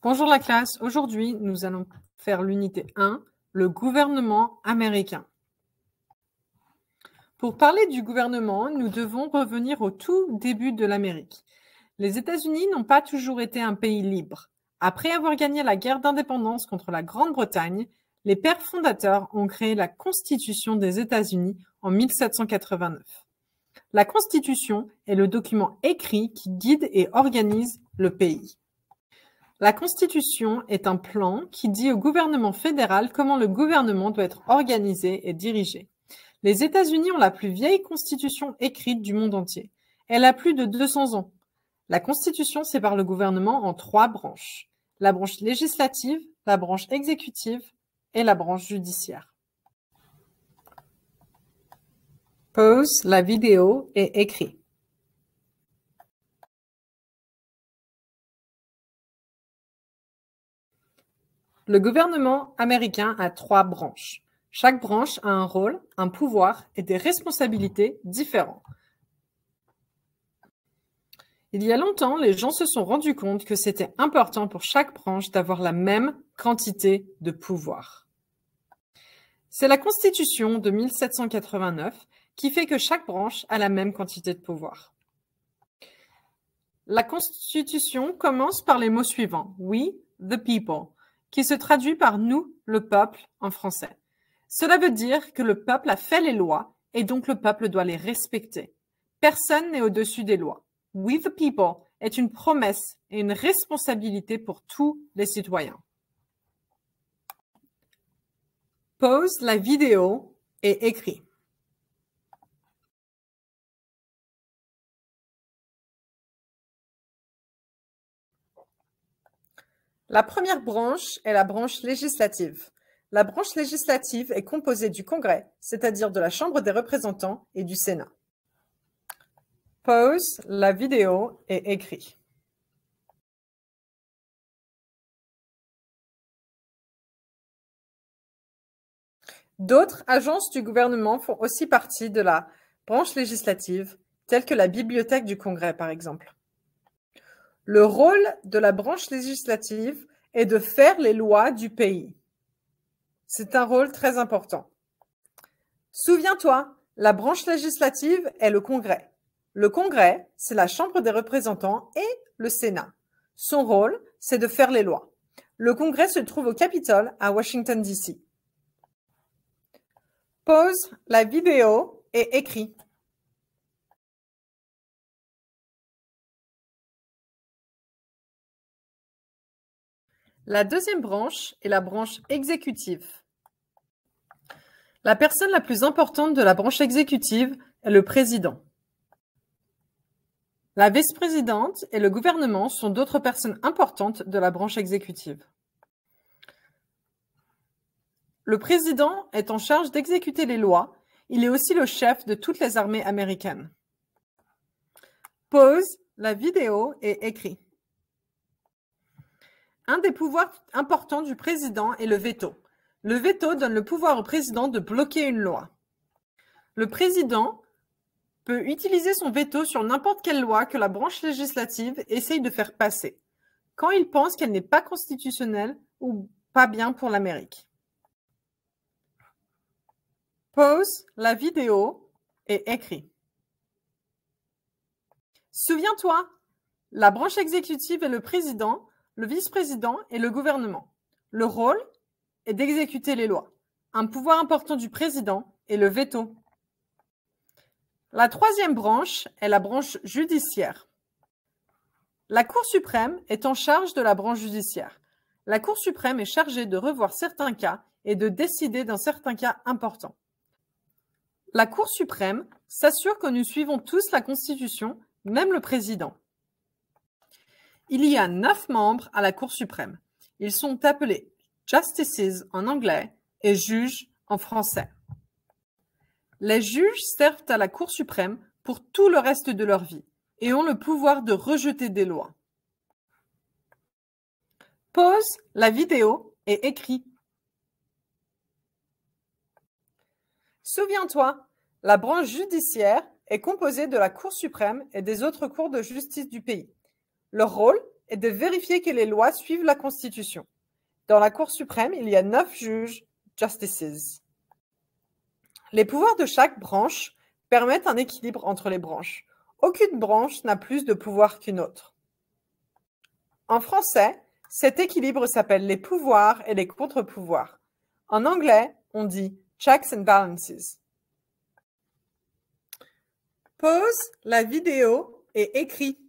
Bonjour la classe, aujourd'hui nous allons faire l'unité 1, le gouvernement américain. Pour parler du gouvernement, nous devons revenir au tout début de l'Amérique. Les États-Unis n'ont pas toujours été un pays libre. Après avoir gagné la guerre d'indépendance contre la Grande-Bretagne, les pères fondateurs ont créé la Constitution des États-Unis en 1789. La Constitution est le document écrit qui guide et organise le pays. La Constitution est un plan qui dit au gouvernement fédéral comment le gouvernement doit être organisé et dirigé. Les États-Unis ont la plus vieille constitution écrite du monde entier. Elle a plus de 200 ans. La Constitution sépare le gouvernement en 3 branches. La branche législative, la branche exécutive et la branche judiciaire. Pause la vidéo et écris. Le gouvernement américain a 3 branches. Chaque branche a un rôle, un pouvoir et des responsabilités différents. Il y a longtemps, les gens se sont rendus compte que c'était important pour chaque branche d'avoir la même quantité de pouvoir. C'est la Constitution de 1789 qui fait que chaque branche a la même quantité de pouvoir. La Constitution commence par les mots suivants « We, the people », qui se traduit par « nous, le peuple » en français. Cela veut dire que le peuple a fait les lois et donc le peuple doit les respecter. Personne n'est au-dessus des lois. We the people est une promesse et une responsabilité pour tous les citoyens. Pause la vidéo et écris. La première branche est la branche législative. La branche législative est composée du Congrès, c'est-à-dire de la Chambre des représentants et du Sénat. Pause la vidéo et écris. D'autres agences du gouvernement font aussi partie de la branche législative, telles que la Bibliothèque du Congrès, par exemple. Le rôle de la branche législative est de faire les lois du pays. C'est un rôle très important. Souviens-toi, la branche législative est le Congrès. Le Congrès, c'est la Chambre des représentants et le Sénat. Son rôle, c'est de faire les lois. Le Congrès se trouve au Capitole, à Washington, D.C. Pause la vidéo et écris. La deuxième branche est la branche exécutive. La personne la plus importante de la branche exécutive est le président. La vice-présidente et le gouvernement sont d'autres personnes importantes de la branche exécutive. Le président est en charge d'exécuter les lois. Il est aussi le chef de toutes les armées américaines. Pause la vidéo et écris. Un des pouvoirs importants du président est le veto. Le veto donne le pouvoir au président de bloquer une loi. Le président peut utiliser son veto sur n'importe quelle loi que la branche législative essaye de faire passer, quand il pense qu'elle n'est pas constitutionnelle ou pas bien pour l'Amérique. Pause la vidéo et écris. Souviens-toi, la branche exécutive est le président, le vice-président et le gouvernement. Le rôle est d'exécuter les lois. Un pouvoir important du président est le veto. La troisième branche est la branche judiciaire. La Cour suprême est en charge de la branche judiciaire. La Cour suprême est chargée de revoir certains cas et de décider dans certains cas importants. La Cour suprême s'assure que nous suivons tous la Constitution, même le président. Il y a 9 membres à la Cour suprême. Ils sont appelés justices en anglais et juges en français. Les juges servent à la Cour suprême pour tout le reste de leur vie et ont le pouvoir de rejeter des lois. Pause la vidéo et écris. Souviens-toi, la branche judiciaire est composée de la Cour suprême et des autres cours de justice du pays. Leur rôle est de vérifier que les lois suivent la Constitution. Dans la Cour suprême, il y a 9 juges, justices. Les pouvoirs de chaque branche permettent un équilibre entre les branches. Aucune branche n'a plus de pouvoir qu'une autre. En français, cet équilibre s'appelle les pouvoirs et les contre-pouvoirs. En anglais, on dit checks and balances. Pause la vidéo et écris.